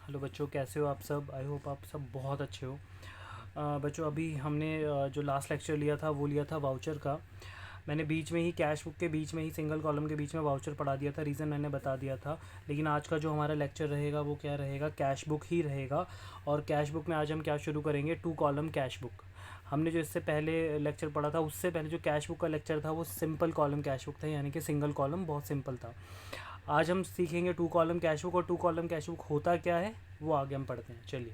Hello बच्चों, कैसे हो आप सब। आई होप आप सब बहुत अच्छे हो। बच्चों, अभी हमने जो लास्ट लेक्चर लिया था वो लिया था वाउचर का। मैंने बीच में ही कैश बुक के बीच में ही सिंगल कॉलम के बीच में वाउचर पढ़ा दिया था, रीज़न मैंने बता दिया था। लेकिन आज का जो हमारा लेक्चर रहेगा वो क्या रहेगा, कैश बुक ही रहेगा। और कैश बुक में आज हम क्या शुरू करेंगे, टू कॉलम कैश बुक। हमने जो इससे पहले लेक्चर पढ़ा था उससे पहले जो कैश बुक का लेक्चर था वो सिंपल कॉलम कैश बुक था, यानी कि सिंगल कॉलम, बहुत सिंपल था। आज हम सीखेंगे टू कॉलम कैश बुक, और टू कॉलम कैश बुक होता क्या है वो आगे हम पढ़ते हैं। चलिए,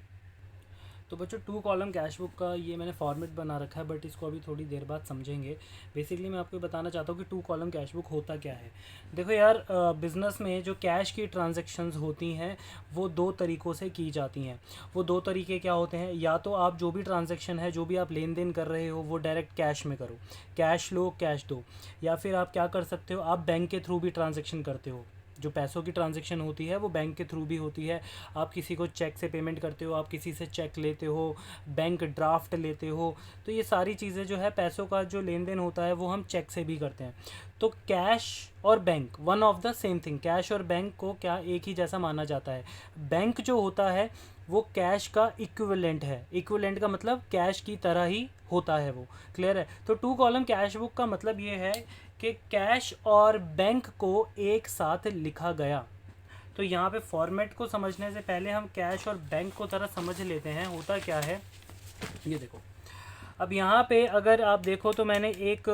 तो बच्चों टू कॉलम कैश बुक का ये मैंने फॉर्मेट बना रखा है, बट इसको अभी थोड़ी देर बाद समझेंगे। बेसिकली मैं आपको बताना चाहता हूँ कि टू कॉलम कैश बुक होता क्या है। देखो यार, बिज़नेस में जो कैश की ट्रांजैक्शंस होती हैं वो दो तरीक़ों से की जाती हैं। वो दो तरीके क्या होते हैं, या तो आप जो भी ट्रांजैक्शन है, जो भी आप लेन देन कर रहे हो वो डायरेक्ट कैश में करो, कैश लो कैश दो। या फिर आप क्या कर सकते हो, आप बैंक के थ्रू भी ट्रांजैक्शन करते हो। जो पैसों की ट्रांजैक्शन होती है वो बैंक के थ्रू भी होती है। आप किसी को चेक से पेमेंट करते हो, आप किसी से चेक लेते हो, बैंक ड्राफ्ट लेते हो। तो ये सारी चीज़ें जो है, पैसों का जो लेन देन होता है वो हम चेक से भी करते हैं। तो कैश और bank one of the same thing, cash और बैंक को क्या एक ही जैसा माना जाता है। बैंक जो होता है वो कैश का इक्विवेलेंट है। इक्विवेलेंट का मतलब कैश की तरह ही होता है वो। क्लियर है। तो टू कॉलम कैश बुक का मतलब ये है कि कैश और बैंक को एक साथ लिखा गया। तो यहाँ पे फॉर्मेट को समझने से पहले हम कैश और बैंक को तरह समझ लेते हैं होता क्या है। ये देखो, अब यहाँ पे अगर आप देखो तो मैंने एक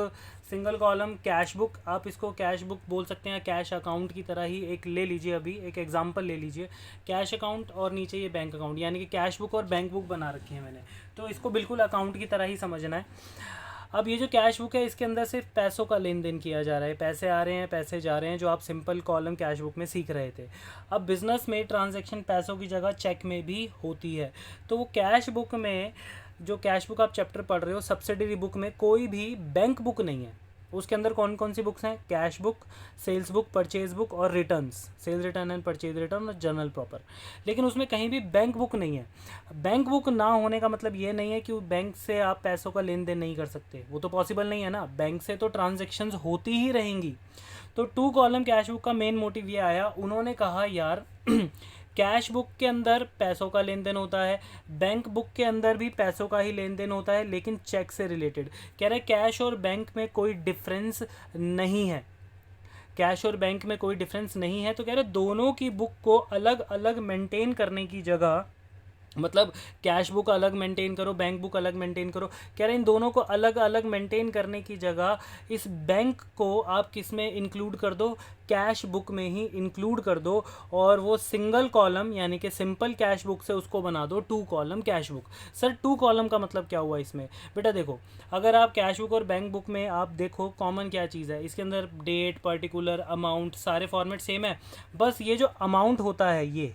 सिंगल कॉलम कैश बुक, आप इसको कैश बुक बोल सकते हैं, कैश अकाउंट की तरह ही एक ले लीजिए। अभी एक एग्जांपल ले लीजिए, कैश अकाउंट और नीचे ये बैंक अकाउंट, यानी कि कैश बुक और बैंक बुक बना रखी है मैंने। तो इसको बिल्कुल अकाउंट की तरह ही समझना है। अब ये जो कैश बुक है इसके अंदर सिर्फ पैसों का लेन देन किया जा रहा है, पैसे आ रहे हैं पैसे जा रहे हैं, जो आप सिंपल कॉलम कैश बुक में सीख रहे थे। अब बिज़नेस में ट्रांजैक्शन पैसों की जगह चेक में भी होती है। तो वो कैश बुक में, जो कैश बुक आप चैप्टर पढ़ रहे हो, सब्सिडरी बुक में कोई भी बैंक बुक नहीं है। उसके अंदर कौन कौन सी बुक्स हैं, cash book, sales book, purchase book और returns, sales return and purchase return और जर्नल प्रॉपर। लेकिन उसमें कहीं भी बैंक बुक नहीं है। बैंक बुक ना होने का मतलब ये नहीं है कि बैंक से आप पैसों का लेन देन नहीं कर सकते, वो तो पॉसिबल नहीं है ना। बैंक से तो ट्रांजेक्शन्स होती ही रहेंगी। तो टू कॉलम कैश बुक का मेन मोटिव ये आया, उन्होंने कहा यार कैश बुक के अंदर पैसों का लेन देन होता है, बैंक बुक के अंदर भी पैसों का ही लेन देन होता है, लेकिन चेक से रिलेटेड। कह रहे कैश और बैंक में कोई डिफरेंस नहीं है, कैश और बैंक में कोई डिफरेंस नहीं है। तो कह रहे दोनों की बुक को अलग अलग मेंटेन करने की जगह, मतलब कैश बुक अलग मेंटेन करो, बैंक बुक अलग मेंटेन करो, कह रहे हैं इन दोनों को अलग अलग मेंटेन करने की जगह इस बैंक को आप किस में इंक्लूड कर दो, कैश बुक में ही इंक्लूड कर दो। और वो सिंगल कॉलम यानी कि सिंपल कैश बुक से उसको बना दो two column cash book. Sir two column का मतलब क्या हुआ इसमें, बेटा देखो, अगर आप कैश बुक और बैंक बुक में आप देखो कॉमन क्या चीज़ है, इसके अंदर डेट, पर्टिकुलर, अमाउंट, सारे फॉर्मेट सेम है। बस ये जो अमाउंट होता है ये,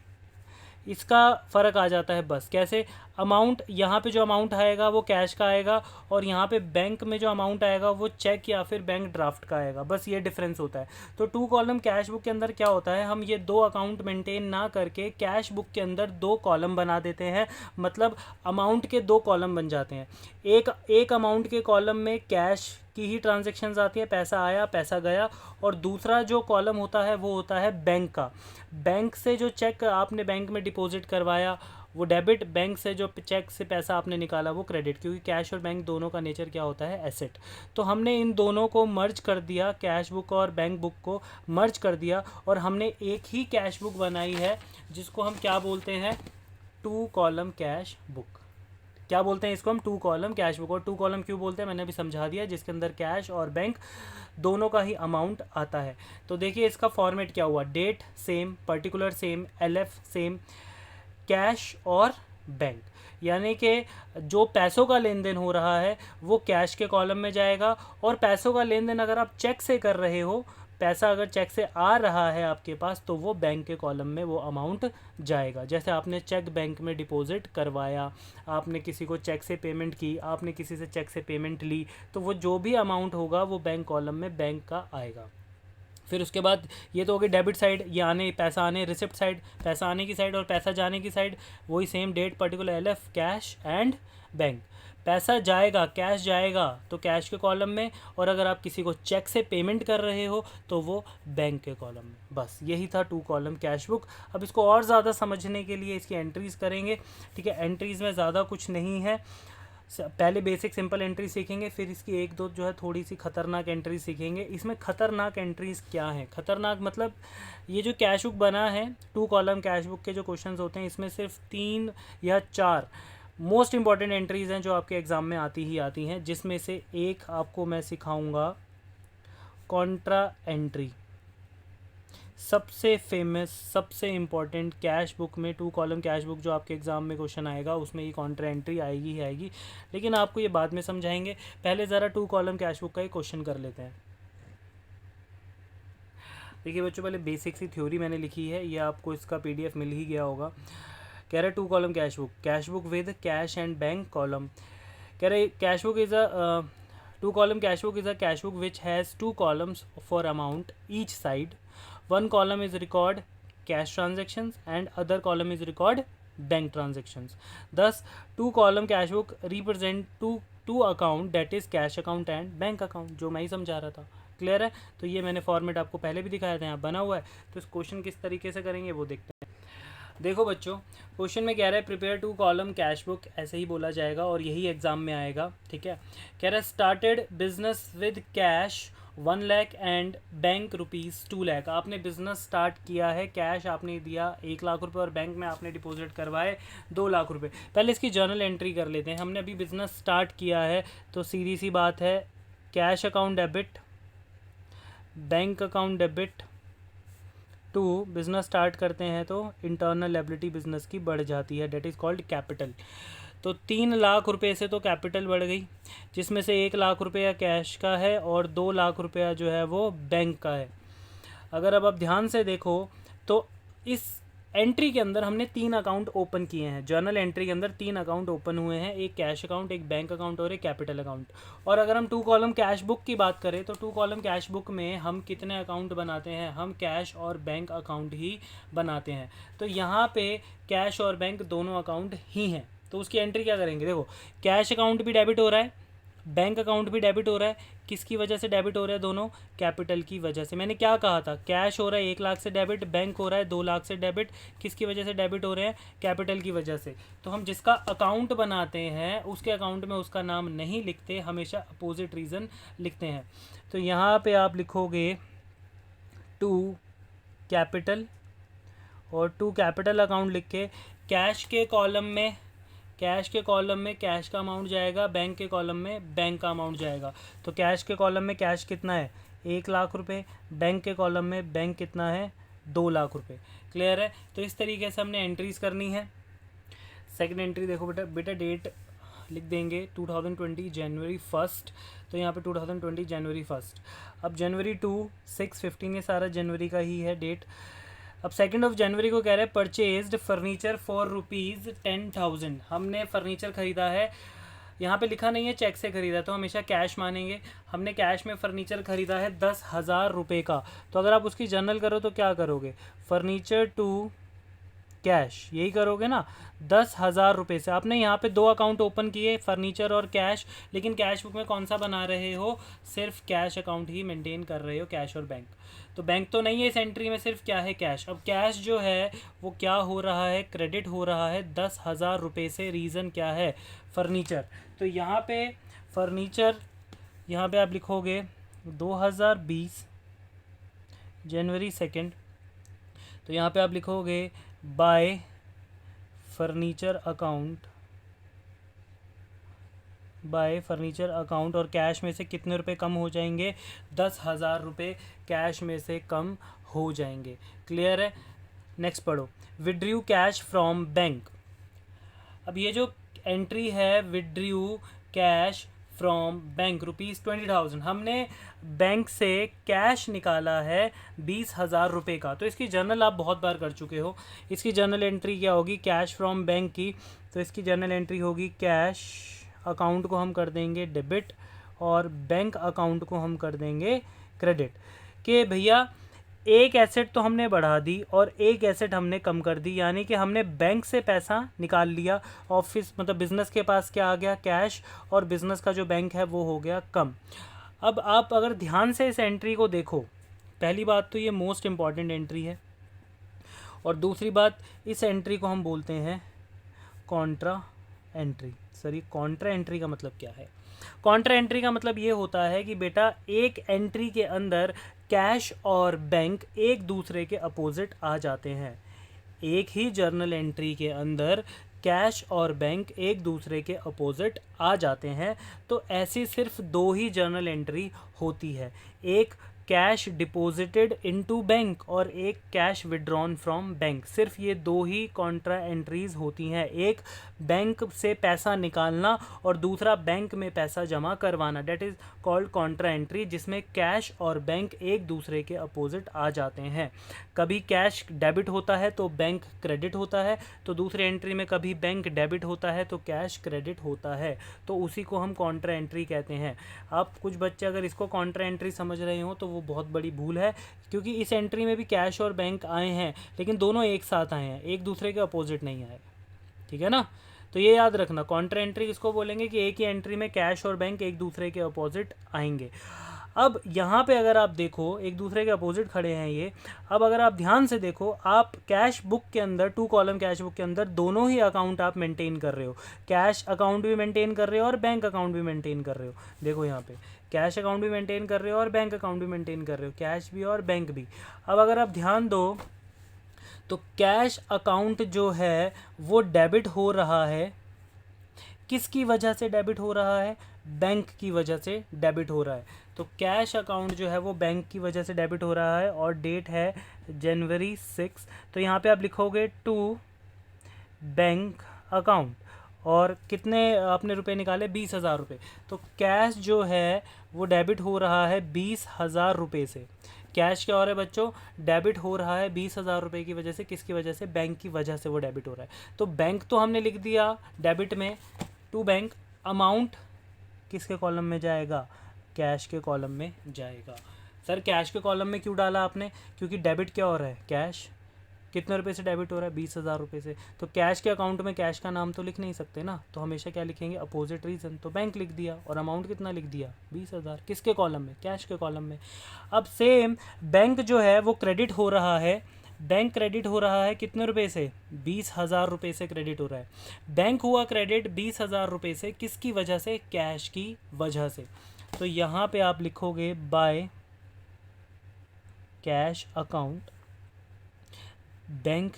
इसका फ़र्क आ जाता है। बस कैसे, अमाउंट यहाँ पे जो अमाउंट आएगा वो कैश का आएगा, और यहाँ पे बैंक में जो अमाउंट आएगा वो चेक या फिर बैंक ड्राफ्ट का आएगा। बस ये डिफरेंस होता है। तो टू कॉलम कैश बुक के अंदर क्या होता है, हम ये दो अकाउंट मेंटेन ना करके कैश बुक के अंदर दो कॉलम बना देते हैं। मतलब अमाउंट के दो कॉलम बन जाते हैं। एक अमाउंट के कॉलम में कैश की ही ट्रांजैक्शंस आती है, पैसा आया पैसा गया, और दूसरा जो कॉलम होता है वो होता है बैंक का। बैंक से जो चेक आपने बैंक में डिपॉजिट करवाया वो डेबिट, बैंक से जो चेक से पैसा आपने निकाला वो क्रेडिट, क्योंकि कैश और बैंक दोनों का नेचर क्या होता है, एसेट। तो हमने इन दोनों को मर्ज कर दिया, कैश बुक और बैंक बुक को मर्ज कर दिया, और हमने एक ही कैश बुक बनाई है जिसको हम क्या बोलते हैं, टू कॉलम कैश बुक। क्या बोलते हैं इसको हम, टू कॉलम कैश बुक। और टू कॉलम क्यों बोलते हैं मैंने अभी समझा दिया, जिसके अंदर कैश और बैंक दोनों का ही अमाउंट आता है। तो देखिए इसका फॉर्मेट क्या हुआ, date same, particular same, LF same, cash और बैंक। यानी कि जो पैसों का लेन देन हो रहा है वो कैश के कॉलम में जाएगा, और पैसों का लेन देन अगर आप चेक से कर रहे हो, पैसा अगर चेक से आ रहा है आपके पास, तो वो बैंक के कॉलम में वो अमाउंट जाएगा। जैसे आपने चेक बैंक में डिपॉजिट करवाया, आपने किसी को चेक से पेमेंट की, आपने किसी से चेक से पेमेंट ली, तो वो जो भी अमाउंट होगा वो बैंक कॉलम में बैंक का आएगा। फिर उसके बाद ये तो हो गई डेबिट साइड, ये आने पैसा आने, रिसिप्ट साइड पैसा आने की साइड और पैसा जाने की साइड, वही same date particular LF cash and bank. पैसा जाएगा, कैश जाएगा तो कैश के कॉलम में, और अगर आप किसी को चेक से पेमेंट कर रहे हो तो वो बैंक के कॉलम में। बस यही था 2 कॉलम कैश बुक। अब इसको और ज़्यादा समझने के लिए इसकी एंट्रीज़ करेंगे, ठीक है। एंट्रीज़ में ज़्यादा कुछ नहीं है, पहले बेसिक सिंपल एंट्री सीखेंगे, फिर इसकी एक दो जो है थोड़ी सी खतरनाक एंट्री सीखेंगे। इसमें खतरनाक एंट्रीज़ क्या हैं? खतरनाक मतलब ये जो कैश बुक बना है 2 कॉलम कैश बुक के जो क्वेश्चंस होते हैं, इसमें सिर्फ 3 या 4 मोस्ट इंपॉर्टेंट एंट्रीज़ हैं जो आपके एग्ज़ाम में आती ही आती हैं, जिसमें से एक आपको मैं सिखाऊंगा कॉन्ट्रा एंट्री। सबसे फेमस, सबसे इम्पॉर्टेंट कैश बुक में 2 कॉलम कैश बुक जो आपके एग्ज़ाम में क्वेश्चन आएगा, उसमें ये कॉन्ट्रा एंट्री आएगी ही आएगी, लेकिन आपको ये बाद में समझाएंगे। पहले ज़रा 2 कॉलम कैश बुक का एक क्वेश्चन कर लेते हैं। देखिए बच्चों, पहले बेसिक सी थ्योरी मैंने लिखी है, ये आपको इसका PDF मिल ही गया होगा। कह रहे 2 column cash book with cash and bank column. कह रहे cash book is a 2 column cash book is a cash book which has 2 columns for amount each side. One column is record cash transactions and other column is record bank transactions. Thus, 2 column cash book represent two account, that is cash account and bank account, जो मैं ही समझा रहा था। Clear है? तो ये मैंने format आपको पहले भी दिखाया था, यहाँ बना हुआ है। तो इस क्वेश्चन किस तरीके से करेंगे वो देखते हैं। देखो बच्चों, क्वेश्चन में कह रहा है प्रिपेयर 2 कॉलम कैश बुक, ऐसे ही बोला जाएगा और यही एग्जाम में आएगा, ठीक है। कह रहा है started business with cash 1 lakh and bank ₹2 lakh. आपने बिजनेस स्टार्ट किया है, कैश आपने दिया 1 लाख रुपए और बैंक में आपने डिपॉजिट करवाए 2 लाख रुपए। पहले इसकी जर्नल एंट्री कर लेते हैं। हमने अभी बिजनेस स्टार्ट किया है तो सीधी सी बात है, cash account debit, bank account debit to business start करते हैं तो इंटरनल लायबिलिटी बिजनेस की बढ़ जाती है, डेट इज़ कॉल्ड कैपिटल। तो 3 लाख रुपए से तो कैपिटल बढ़ गई, जिसमें से 1 लाख रुपया कैश का है और 2 लाख रुपया जो है वो बैंक का है। अगर अब आप ध्यान से देखो तो इस एंट्री के अंदर हमने 3 अकाउंट ओपन किए हैं। जर्नल एंट्री के अंदर 3 अकाउंट ओपन हुए हैं, एक कैश अकाउंट, एक बैंक अकाउंट और एक कैपिटल अकाउंट। और अगर हम 2 कॉलम कैश बुक की बात करें तो 2 कॉलम कैश बुक में हम कितने अकाउंट बनाते हैं? हम कैश और बैंक अकाउंट ही बनाते हैं। तो यहाँ पे कैश और बैंक दोनों अकाउंट ही हैं, तो उसकी एंट्री क्या करेंगे? देखो, कैश अकाउंट भी डेबिट हो रहा है, बैंक अकाउंट भी डेबिट हो रहा है। किसकी वजह से डेबिट हो रहा है? दोनों कैपिटल की वजह से। मैंने क्या कहा था? कैश हो रहा है 1 लाख से डेबिट, बैंक हो रहा है 2 लाख से डेबिट। किसकी वजह से डेबिट हो रहे हैं? कैपिटल की वजह से। तो हम जिसका अकाउंट बनाते हैं उसके अकाउंट में उसका नाम नहीं लिखते, हमेशा अपोजिट रीज़न लिखते हैं। तो यहाँ पे आप लिखोगे 2 कैपिटल और 2 कैपिटल अकाउंट लिख के कैश के कॉलम में कैश का अमाउंट जाएगा, बैंक के कॉलम में बैंक का अमाउंट जाएगा। तो कैश के कॉलम में कैश कितना है? 1 लाख रुपए। बैंक के कॉलम में बैंक कितना है? 2 लाख रुपए। क्लियर है? तो इस तरीके से हमने एंट्रीज करनी है। सेकंड एंट्री देखो बेटा डेट लिख देंगे 2020 जनवरी 1। तो यहाँ पे 2020 जनवरी 1। अब जनवरी 2 6 15 ये सारा जनवरी का ही है डेट। अब 2 जनवरी को कह रहे हैं परचेज्ड फर्नीचर फॉर ₹10,000। हमने फर्नीचर ख़रीदा है, यहाँ पे लिखा नहीं है चेक से ख़रीदा, तो हमेशा कैश मानेंगे। हमने कैश में फ़र्नीचर ख़रीदा है 10,000 रुपये का। तो अगर आप उसकी जर्नल करो तो क्या करोगे? फर्नीचर टू कैश, यही करोगे ना। 10,000 रुपये से आपने यहाँ पे 2 अकाउंट ओपन किए, फर्नीचर और कैश, लेकिन कैश बुक में कौन सा बना रहे हो? सिर्फ कैश अकाउंट ही मेंटेन कर रहे हो, कैश और बैंक। तो बैंक तो नहीं है इस एंट्री में, सिर्फ क्या है? कैश। अब कैश जो है वो क्या हो रहा है? क्रेडिट हो रहा है 10,000 रुपये से। रीज़न क्या है? फर्नीचर। तो यहाँ पे फर्नीचर, यहाँ पे आप लिखोगे 2020 जनवरी 2। तो यहाँ पे आप लिखोगे बाय फर्नीचर अकाउंट और कैश में से कितने रुपए कम हो जाएंगे? 10,000 रुपये कैश में से कम हो जाएंगे। क्लियर है? नेक्स्ट पढ़ो, विड्रू कैश फ्रॉम बैंक। अब ये जो एंट्री है विड्रू कैश फ्रॉम बैंक ₹20,000, हमने बैंक से कैश निकाला है 20,000 रुपये का। तो इसकी जर्नल आप बहुत बार कर चुके हो। इसकी जर्नल एंट्री क्या होगी? कैश फ्रॉम बैंक की। तो इसकी जर्नल एंट्री होगी कैश अकाउंट को हम कर देंगे डेबिट और बैंक अकाउंट को हम कर देंगे क्रेडिट। कि भैया एक एसेट तो हमने बढ़ा दी और एक एसेट हमने कम कर दी, यानी कि हमने बैंक से पैसा निकाल लिया, ऑफिस मतलब बिजनेस के पास क्या आ गया, कैश, और बिजनेस का जो बैंक है वो हो गया कम। अब आप अगर ध्यान से इस एंट्री को देखो, पहली बात तो ये मोस्ट इम्पॉर्टेंट एंट्री है, और दूसरी बात इस एंट्री को हम बोलते हैं कॉन्ट्रा एंट्री। सर ये कॉन्ट्रा एंट्री का मतलब क्या है? कॉन्ट्रा एंट्री का मतलब ये होता है कि बेटा एक एंट्री के अंदर कैश और बैंक एक दूसरे के अपोजिट आ जाते हैं। एक ही जर्नल एंट्री के अंदर कैश और बैंक एक दूसरे के अपोजिट आ जाते हैं। तो ऐसी सिर्फ दो ही जर्नल एंट्री होती है, एक कैश डिपॉजिटेड इनटू बैंक और एक कैश विड्रॉन फ्रॉम बैंक। सिर्फ ये दो ही कॉन्ट्रा एंट्रीज होती हैं, एक बैंक से पैसा निकालना और दूसरा बैंक में पैसा जमा करवाना, that is called Contra entry, जिसमें कैश और बैंक एक दूसरे के अपोजिट आ जाते हैं। कभी कैश डेबिट होता है तो बैंक क्रेडिट होता है, तो दूसरे एंट्री में कभी बैंक डेबिट होता है तो कैश क्रेडिट होता है, तो उसी को हम कॉन्ट्रा एंट्री कहते हैं। आप कुछ बच्चे अगर इसको कॉन्ट्रा एंट्री समझ रहे हो तो वो बहुत बड़ी भूल है, क्योंकि इस एंट्री में भी कैश और बैंक आए हैं, लेकिन दोनों एक साथ आए हैं, एक दूसरे के अपोजिट नहीं आए। ठीक है ना? तो ये याद रखना, कॉन्ट्रा एंट्री किसको बोलेंगे कि एक ही एंट्री में कैश और बैंक एक दूसरे के अपोजिट आएंगे। अब यहाँ पे अगर आप देखो एक दूसरे के अपोजिट खड़े हैं ये, अब अगर आप ध्यान से देखो, आप कैश बुक के अंदर, 2 कॉलम कैश बुक के अंदर दोनों ही अकाउंट आप मेंटेन कर रहे हो, कैश अकाउंट भी मेंटेन कर रहे हो और बैंक अकाउंट भी मेंटेन कर रहे हो। देखो यहाँ पे कैश अकाउंट भी मेंटेन कर रहे हो और बैंक अकाउंट भी मेंटेन कर रहे हो, कैश भी और बैंक भी। अब अगर आप ध्यान दो तो कैश अकाउंट जो है वो डेबिट हो रहा है, किसकी वजह से डेबिट हो रहा है? बैंक की वजह से डेबिट हो रहा है। तो कैश अकाउंट जो है वो बैंक की वजह से डेबिट हो रहा है और डेट है जनवरी 6। तो यहाँ पे आप लिखोगे टू बैंक अकाउंट, और कितने आपने रुपए निकाले? 20,000 रुपये। तो कैश जो है वो डेबिट हो रहा है 20,000 रुपये से। कैश क्या हो रहा है बच्चों? डेबिट हो रहा है 20,000 रुपये की वजह से। किसकी वजह से? बैंक की वजह से वो डेबिट हो रहा है। तो बैंक तो हमने लिख दिया डेबिट में, टू बैंक। अमाउंट किसके कॉलम में जाएगा? कैश के कॉलम में जाएगा। सर कैश के कॉलम में क्यों डाला आपने? क्योंकि डेबिट क्या हो रहा है? कैश। कितने रुपए से डेबिट हो रहा है? 20,000 रुपये से। तो कैश के अकाउंट में कैश का नाम तो लिख नहीं सकते ना, तो हमेशा क्या लिखेंगे? Opposite reason. तो बैंक लिख दिया, और अमाउंट कितना लिख दिया? 20,000। किसके कॉलम में? कैश के कॉलम में। अब सेम बैंक जो है वो क्रेडिट हो रहा है, बैंक क्रेडिट हो रहा है कितने रुपए से? 20,000 रुपये से क्रेडिट हो रहा है। बैंक हुआ क्रेडिट 20,000 रुपये से, किसकी वजह से? कैश की वजह से। तो यहाँ पे आप लिखोगे बाय कैश अकाउंट, बैंक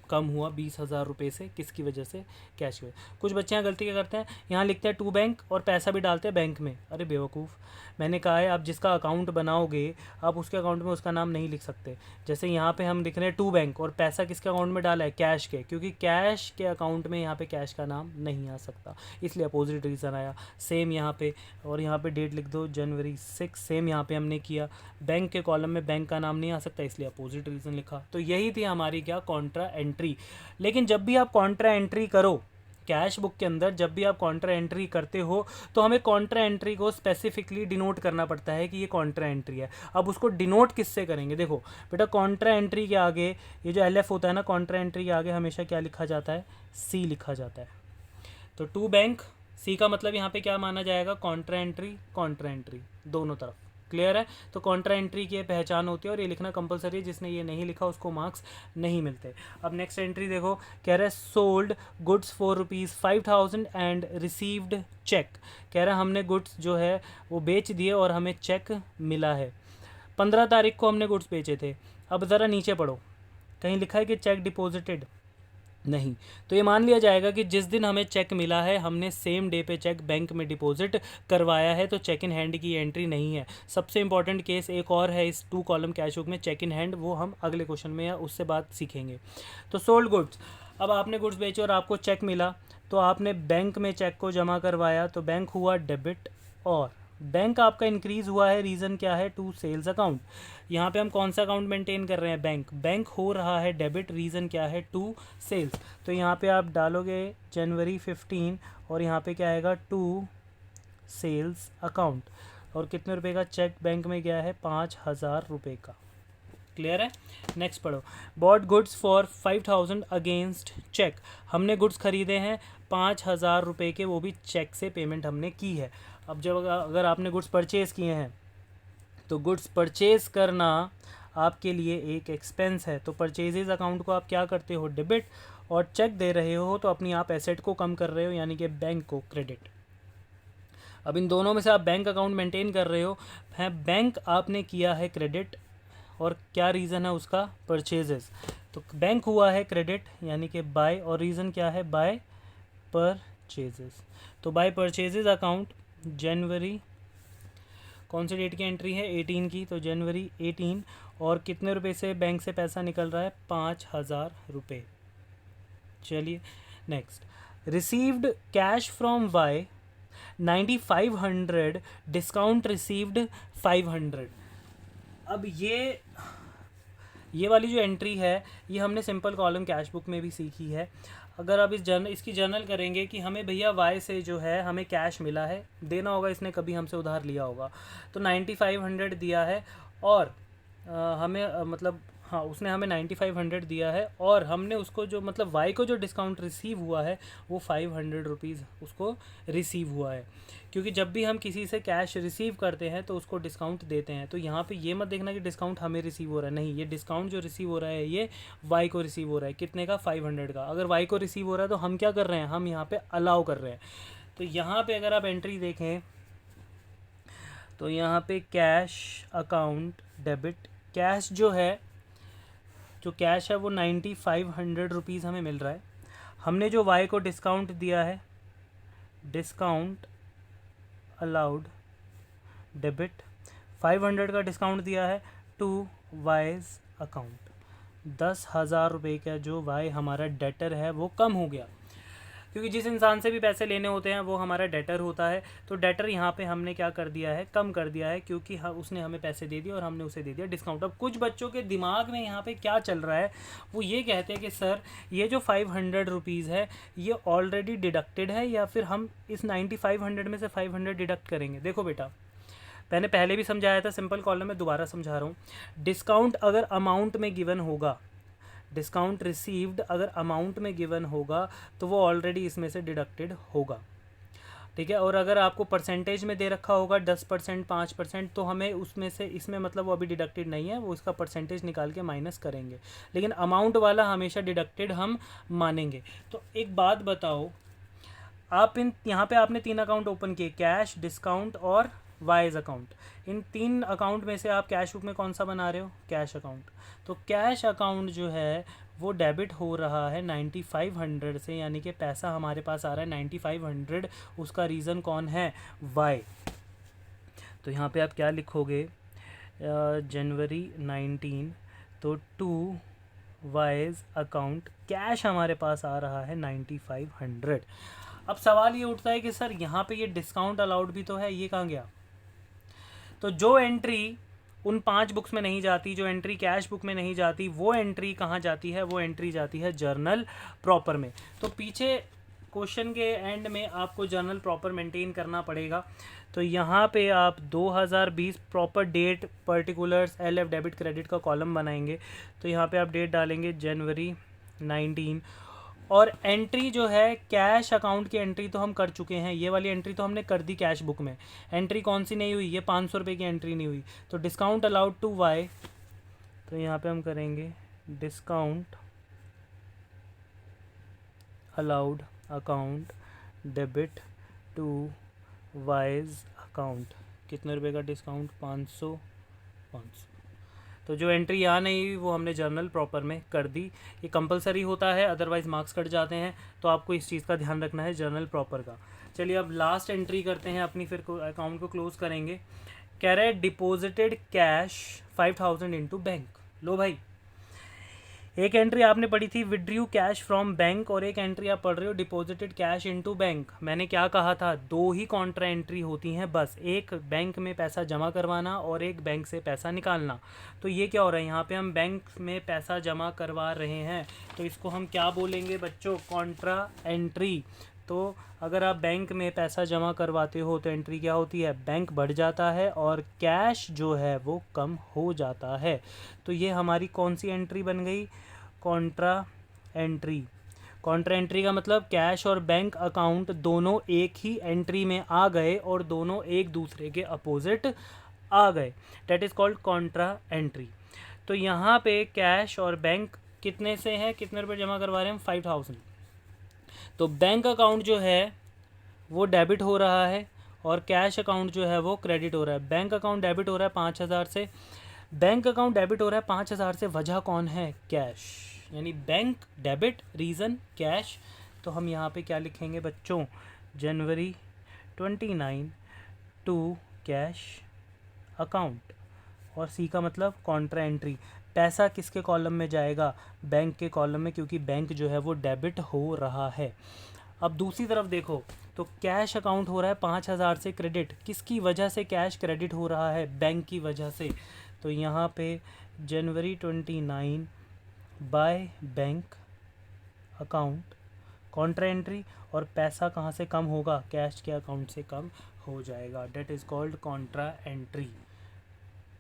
कम हुआ 20,000 रुपये से, किसकी वजह से? कैश की वजह। कुछ बच्चे यहाँ गलती क्या करते हैं, यहाँ लिखते हैं टू बैंक और पैसा भी डालते हैं बैंक में। अरे बेवकूफ़, मैंने कहा है आप जिसका अकाउंट बनाओगे आप उसके अकाउंट में उसका नाम नहीं लिख सकते। जैसे यहाँ पे हम लिख रहे हैं टू बैंक और पैसा किसके अकाउंट में डाला है? कैश के, क्योंकि कैश के अकाउंट में यहाँ पे कैश का नाम नहीं आ सकता, इसलिए अपोजिट रीज़न आया। सेम यहाँ पे, और यहाँ पे डेट लिख दो जनवरी 6। सेम यहाँ पे हमने किया, बैंक के कॉलम में बैंक का नाम नहीं आ सकता, इसलिए अपोजिट रीज़न लिखा। तो यही थी हमारी क्या? Contra entry. लेकिन जब भी आप कॉन्ट्रा एंट्री करो कैश बुक के अंदर, जब भी आप कॉन्ट्रा एंट्री करते हो तो हमें कॉन्ट्रा एंट्री को स्पेसिफिकली डिनोट करना पड़ता है कि ये कॉन्ट्रा एंट्री है। अब उसको डिनोट किससे करेंगे? देखो बेटा, कॉन्ट्रा एंट्री के आगे ये जो LF होता है ना, कॉन्ट्रा एंट्री के आगे हमेशा क्या लिखा जाता है? C लिखा जाता है। तो टू बैंक, C का मतलब यहाँ पे क्या माना जाएगा? कॉन्ट्रा एंट्री दोनों तरफ। क्लियर है? तो कॉन्ट्रा एंट्री की पहचान होती है और ये लिखना कंपलसरी है, जिसने ये नहीं लिखा उसको मार्क्स नहीं मिलते। अब नेक्स्ट एंट्री देखो, कह रहा है sold goods for ₹5,000 and received cheque. कह रहा है हमने गुड्स जो है वो बेच दिए और हमें चेक मिला है। 15 तारीख को हमने गुड्स बेचे थे। अब ज़रा नीचे पढ़ो, कहीं लिखा है कि चेक डिपॉजिटेड? नहीं। तो ये मान लिया जाएगा कि जिस दिन हमें चेक मिला है हमने सेम डे पे चेक बैंक में डिपॉजिट करवाया है, तो चेक इन हैंड की एंट्री नहीं है। सबसे इंपॉर्टेंट केस एक और है इस 2 कॉलम कैश बुक में, चेक इन हैंड, वो हम अगले क्वेश्चन में या उससे बाद सीखेंगे। तो सोल्ड गुड्स, अब आपने गुड्स बेचे और आपको चेक मिला, तो आपने बैंक में चेक को जमा करवाया, तो बैंक हुआ डेबिट, और बैंक आपका इंक्रीज़ हुआ है, रीज़न क्या है? To sales account. यहाँ पे हम कौन सा अकाउंट मेंटेन कर रहे हैं? बैंक हो रहा है डेबिट, रीज़न क्या है? To sales. तो यहाँ पे आप डालोगे जनवरी 15 और यहाँ पे क्या आएगा? To sales account. और कितने रुपए का चेक बैंक में गया है? 5,000 रुपये का। क्लियर है? नेक्स्ट पढ़ो। Bought goods for 5000 against cheque, हमने गुड्स खरीदे हैं 5000 रुपये के, वो भी चेक से पेमेंट हमने की है। अब जब अगर आपने गुड्स परचेज़ किए हैं तो गुड्स परचेज़ करना आपके लिए एक एक्सपेंस है, तो परचेजेज अकाउंट को आप क्या करते हो? डेबिट, और चेक दे रहे हो तो अपनी आप एसेट को कम कर रहे हो, यानी कि बैंक को क्रेडिट। अब इन दोनों में से आप बैंक अकाउंट मेंटेन कर रहे हो, है बैंक आपने किया है क्रेडिट, और क्या रीज़न है उसका? परचेजेस, तो बैंक हुआ है क्रेडिट यानी कि बाय, और रीज़न क्या है? By purchases. तो बाय परचेजेस अकाउंट जनवरी, कौन सी डेट की एंट्री है? 18 की, तो जनवरी 18, और कितने रुपए से बैंक से पैसा निकल रहा है? 5000 रुपये। चलिए next, received cash from Y 9500, discount received 500। अब ये वाली जो एंट्री है ये हमने सिंपल कॉलम कैश बुक में भी सीखी है। अगर आप इसकी जर्नल करेंगे कि हमें भैया वाई से जो है हमें कैश मिला है, देना होगा, इसने कभी हमसे उधार लिया होगा, तो 9500 दिया है, और हमें मतलब हाँ उसने हमें 9500 दिया है, और हमने उसको जो मतलब वाई को जो डिस्काउंट रिसीव हुआ है वो 500 रुपीज़ उसको रिसीव हुआ है, क्योंकि जब भी हम किसी से कैश रिसीव करते हैं तो उसको डिस्काउंट देते हैं। तो यहाँ पे ये मत देखना कि डिस्काउंट हमें रिसीव हो रहा है, नहीं, ये डिस्काउंट जो रिसीव हो रहा है ये वाई को रिसीव हो रहा है। कितने का? 500 का। अगर वाई को रिसीव हो रहा है तो हम क्या कर रहे हैं? हम यहाँ पे अलाउ कर रहे हैं। तो यहाँ पे अगर आप एंट्री देखें तो यहाँ पे कैश अकाउंट डेबिट, कैश जो कैश है वो 9500 रुपीज़ हमें मिल रहा है। हमने जो वाई को डिस्काउंट दिया है, डिस्काउंट अलाउड डेबिट, 500 का डिस्काउंट दिया है टू वाइज अकाउंट। 10,000 रुपये का जो वाई हमारा डेटर है वो कम हो गया, क्योंकि जिस इंसान से भी पैसे लेने होते हैं वो हमारा डेटर होता है। तो डेटर यहाँ पे हमने क्या कर दिया है? कम कर दिया है, क्योंकि उसने हमें पैसे दे दिए और हमने उसे दे दिया डिस्काउंट। अब कुछ बच्चों के दिमाग में यहाँ पे क्या चल रहा है, वो ये कहते हैं कि सर ये जो 500 रुपीज़ है ये ऑलरेडी डिडक्टेड है, या फिर हम इस 9500 में से 500 डिडक्ट करेंगे। देखो बेटा, मैंने पहले भी समझाया था सिंपल कॉलम में, दोबारा समझा रहा हूँ। डिस्काउंट अगर अमाउंट में गिवन होगा, डिस्काउंट रिसीव्ड अगर अमाउंट में गिवन होगा तो वो ऑलरेडी इसमें से डिडक्टेड होगा, ठीक है। और अगर आपको परसेंटेज में दे रखा होगा 10%, 5%, तो हमें उसमें से, इसमें मतलब वो अभी डिडक्टेड नहीं है, वो इसका परसेंटेज निकाल के माइनस करेंगे, लेकिन अमाउंट वाला हमेशा डिडक्टेड हम मानेंगे। तो एक बात बताओ, आप यहाँ पे आपने 3 अकाउंट ओपन किए, कैश, डिस्काउंट और वाइज अकाउंट। इन 3 अकाउंट में से आप कैश बुक में कौन सा बना रहे हो? Cash account. तो कैश अकाउंट जो है वो डेबिट हो रहा है 9500 से, यानी कि पैसा हमारे पास आ रहा है 9500। उसका रीज़न कौन है? वाई। तो यहाँ पे आप क्या लिखोगे? जनवरी 19, तो टू वाइज अकाउंट कैश हमारे पास आ रहा है 9500। अब सवाल ये उठता है कि सर यहाँ पे ये डिस्काउंट अलाउड भी तो है, ये कहाँ गया? तो जो एंट्री उन 5 बुक्स में नहीं जाती, जो एंट्री कैश बुक में नहीं जाती, वो एंट्री कहाँ जाती है? वो एंट्री जाती है जर्नल प्रॉपर में। तो पीछे क्वेश्चन के एंड में आपको जर्नल प्रॉपर मेंटेन करना पड़ेगा। तो यहाँ पे आप 2020 proper date, particulars, LF debit credit का कॉलम बनाएंगे। तो यहाँ पे आप डेट डालेंगे जनवरी 19, और एंट्री जो है कैश अकाउंट की एंट्री तो हम कर चुके हैं, ये वाली एंट्री तो हमने कर दी कैश बुक में। एंट्री कौन सी नहीं हुई? ये 500 रुपये की एंट्री नहीं हुई। तो डिस्काउंट अलाउड टू वाई, तो यहाँ पे हम करेंगे discount allowed account debit to Y's account. कितने रुपए का डिस्काउंट? 500। तो जो एंट्री यहाँ नहीं हुई वो हमने जर्नल प्रॉपर में कर दी। ये कंपलसरी होता है, अदरवाइज़ मार्क्स कट जाते हैं, तो आपको इस चीज़ का ध्यान रखना है जर्नल प्रॉपर का। चलिए अब लास्ट एंट्री करते हैं अपनी, फिर अकाउंट को क्लोज करेंगे। कह रहे डिपॉजिटेड कैश 5000 इनटू बैंक। लो भाई, एक एंट्री आपने पढ़ी थी विड्रू कैश फ्रॉम बैंक, और एक एंट्री आप पढ़ रहे हो डिपॉजिटेड कैश इनटू बैंक। मैंने क्या कहा था? 2 ही कॉन्ट्रा एंट्री होती हैं बस, एक बैंक में पैसा जमा करवाना और एक बैंक से पैसा निकालना। तो ये क्या हो रहा है? यहाँ पे हम बैंक में पैसा जमा करवा रहे हैं, तो इसको हम क्या बोलेंगे बच्चों? Contra entry. तो अगर आप बैंक में पैसा जमा करवाते हो तो एंट्री क्या होती है, बैंक बढ़ जाता है और कैश जो है वो कम हो जाता है। तो ये हमारी कौन सी एंट्री बन गई, कॉन्ट्रा एंट्री। कॉन्ट्रा एंट्री का मतलब कैश और बैंक अकाउंट दोनों एक ही एंट्री में आ गए और दोनों एक दूसरे के अपोजिट आ गए, that is called Contra entry. तो यहाँ पे कैश और बैंक कितने से है, कितने रुपए जमा करवा रहे हैं हम, 5000। तो बैंक अकाउंट जो है वो डेबिट हो रहा है और कैश अकाउंट जो है वो क्रेडिट हो रहा है। बैंक अकाउंट डेबिट हो रहा है 5000 से, बैंक अकाउंट डेबिट हो रहा है 5000 से, वजह कौन है, कैश, यानी बैंक डेबिट, रीज़न कैश। तो हम यहाँ पे क्या लिखेंगे बच्चों, जनवरी 29 टू कैश अकाउंट, और सी का मतलब कॉन्ट्रा एंट्री। पैसा किसके कॉलम में जाएगा, बैंक के कॉलम में, क्योंकि बैंक जो है वो डेबिट हो रहा है। अब दूसरी तरफ देखो तो कैश अकाउंट हो रहा है 5000 से क्रेडिट, किसकी वजह से कैश क्रेडिट हो रहा है, बैंक की वजह से। तो यहाँ पे जनवरी 29 by bank account, Contra entry, और पैसा कहाँ से कम होगा, कैश के अकाउंट से कम हो जाएगा, that is called Contra entry.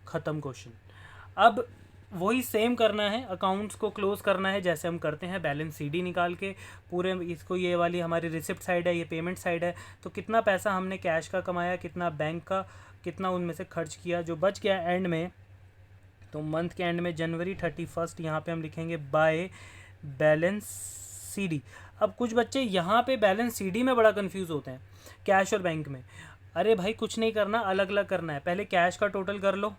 ख़त्म क्वेश्चन। अब वही सेम करना है, अकाउंट्स को क्लोज करना है जैसे हम करते हैं बैलेंस सीडी निकाल के पूरे इसको, ये वाली हमारी रिसिप्ट साइड है, ये पेमेंट साइड है। तो कितना पैसा हमने कैश का कमाया, कितना बैंक का, कितना उनमें से खर्च किया, जो बच गया एंड में, तो मंथ के एंड में जनवरी 31 यहाँ पे हम लिखेंगे बाय बैलेंस सीडी। अब कुछ बच्चे यहाँ पे बैलेंस सीडी में बड़ा कंफ्यूज होते हैं, कैश और बैंक में। अरे भाई कुछ नहीं करना, अलग अलग करना है। पहले कैश का टोटल कर लो,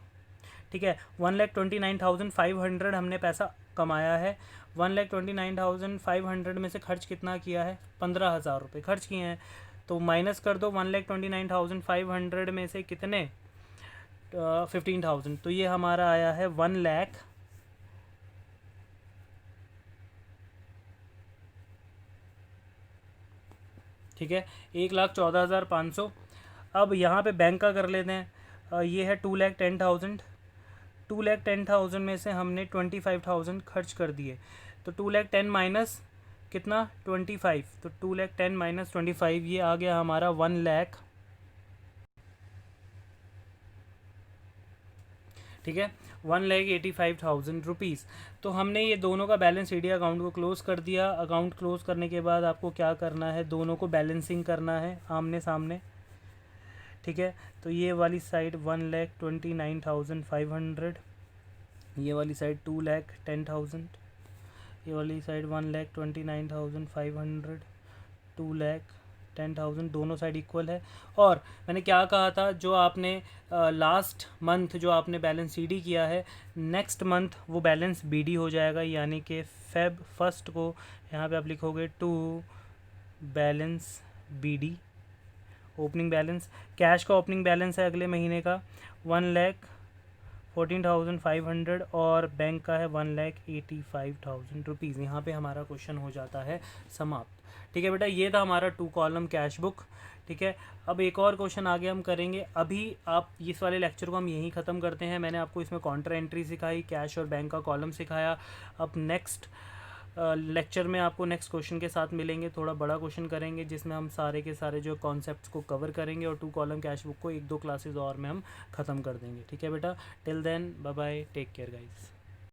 ठीक है, 1,29,500 हमने पैसा कमाया है। 1,29,500 में से खर्च कितना किया है, 15,000 रुपये खर्च किए हैं। तो माइनस कर दो 1,29,500 में से कितने, 15,000। तो ये हमारा आया है 1 लाख, ठीक है, 1,14,500। अब यहाँ पे बैंक का कर लेते हैं, ये है 2,10,000। 2,10,000 में से हमने 25,000 खर्च कर दिए, तो 2,10,000 माइनस कितना, 25। तो 2,10,000 माइनस 25, ये आ गया हमारा 1 लाख, ठीक है, 1,85,000 रुपीज़। तो हमने ये दोनों का बैलेंस सीडी अकाउंट को क्लोज़ कर दिया। अकाउंट क्लोज़ करने के बाद आपको क्या करना है, दोनों को बैलेंसिंग करना है आमने सामने, ठीक है। तो ये वाली साइड 1,29,500, ये वाली साइड 2,10,000, ये वाली साइड 1,29,500, 2,10,000, दोनों साइड इक्वल है। और मैंने क्या कहा था, जो आपने लास्ट मंथ जो आपने बैलेंस सीडी किया है, नेक्स्ट मंथ वो बैलेंस बीडी हो जाएगा, यानी कि फेब 1 को यहाँ पे आप लिखोगे to balance BD, opening balance. Cash का ओपनिंग बैलेंस है अगले महीने का 1,14,500 और बैंक का है 1,85,000 रुपीज़। यहाँ पे हमारा क्वेश्चन हो जाता है समाप्त, ठीक है बेटा। ये था हमारा 2 कॉलम कैश बुक, ठीक है। अब एक और क्वेश्चन आगे हम करेंगे। अभी आप इस वाले लेक्चर को हम यहीं ख़त्म करते हैं। मैंने आपको इसमें कॉन्ट्रा एंट्री सिखाई, कैश और बैंक का कॉलम सिखाया। अब नेक्स्ट लेक्चर में आपको नेक्स्ट क्वेश्चन के साथ मिलेंगे, थोड़ा बड़ा क्वेश्चन करेंगे जिसमें हम सारे के सारे जो कॉन्सेप्ट्स को कवर करेंगे, और 2 कॉलम कैश बुक को 1-2 क्लासेस और में हम ख़त्म कर देंगे, ठीक है बेटा। Till then bye bye, take care guys.